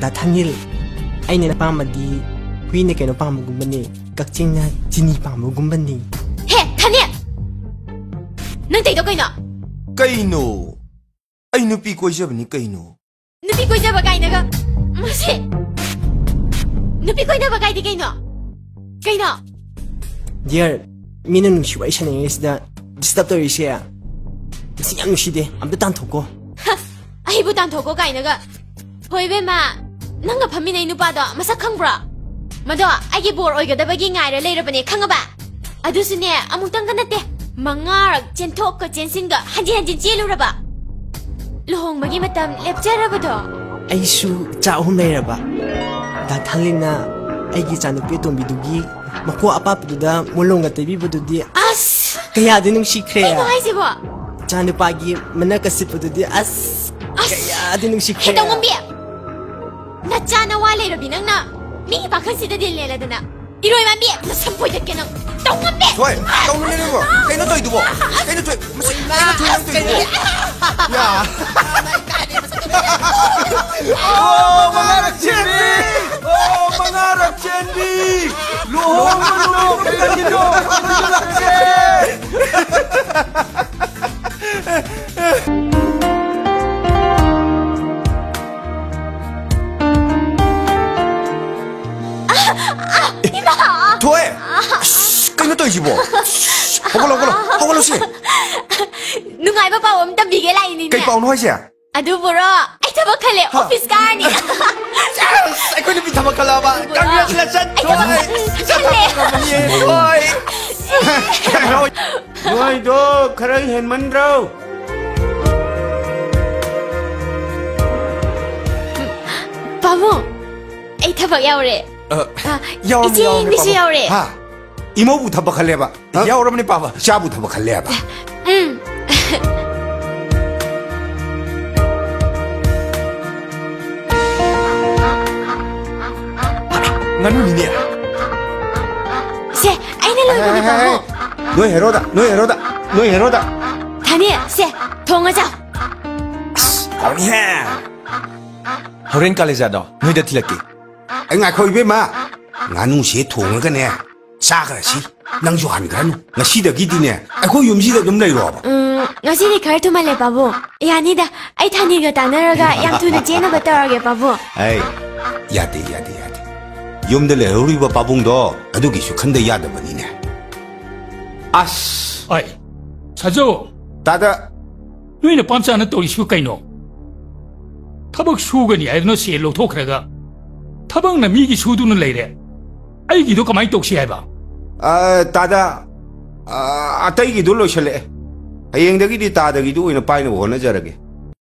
다 탄일 아이네 빠마디 후이네 그노 빠마구만니 각징나 지니 빠마구만니 헤 탄일 넌 때도 그이노 그이노 아이 누피 꼬이자버니 그이노 누피 꼬이자버 가이나가 뭐지 누피 꼬이자버 가이디 그이노 그이노 Dear mina nungsiwa isa na isda disturb to siya siyang nungside amdo tanthoko ai bu tanthoko kainaga hoibe ma nanga phamina inupado masak khangbra mado agi bor oigadabagi ngaira leirabane khangaba adusune amuktang kanate mangar chenthok ka chensinga hanji hanji cheluraba lohongmagi matam lepjarabado aisu cha hum leiraba da thalina aigi chanupe tombidugi mako apapuda molonga tebibududi as kaya de nungsikre ai haisibo chanupagi manakasipududi as kaya de nungsikre he tongombi na chana wale robi nangna mi bakhansida dilleladana iroi mambi na sampoi dakke nang tongombi Thôi, tông lên đi bộ, cái nó tôi tụ bộ, cái nó tôi, ya. Oh, mangarap Chendi, oh mangarap Chendi, luhong manok, dengan hidup, Thôi, cái nó tôi gì bộ, không có lo gì. Nungai ba pa om tambige lai ni ne. Cái bao nói gì à? Adu boro, ai thaba khale office ka ni. Ai có đi bị thầm kala ba? Congratulations. Thôi. Noi do kharai hen man rau. Babu, ai thaba yaure. Yaure Ichi ni si yaure. Ha. 이모부 타박할래봐. 야, 여러분이 봐봐. 샤부 타박할래봐. 나는 니네. 세, 아이네 로이고 바보. 너 헤로다. 너 헤로다. 너 헤로다. 다니, 세, 동하자. 아니해. 호렌 깔레자도. 너희들 틀렸기. 아, 거기 왜 마? 나는 시 통을 거네. 싸그라시. 낭주 한 그라노. 나 시덕이 디네. 아, 그 юм시덕 좀 내려와 봐. ngasi kar tumale babu. Yani da, ai thani ga tanaraga yam thuna chena batarage babu. 에이, 야대. 염들 에우리바 바봉도 아두기슈 큰데 야다버니네. As. Ai. Sajo. 따다. 너희는 빰싸는 또 이슈 까이노. 타박 수건이 아이노 시엘로 토크라가. 타박나 미기 수두는 레이래. 아이기도 가만히 똑시 해봐. 아, 따다. 아, 아따이기 놀러실래. 행덕이디 따다기도 오이는 빠이는 원하자라게.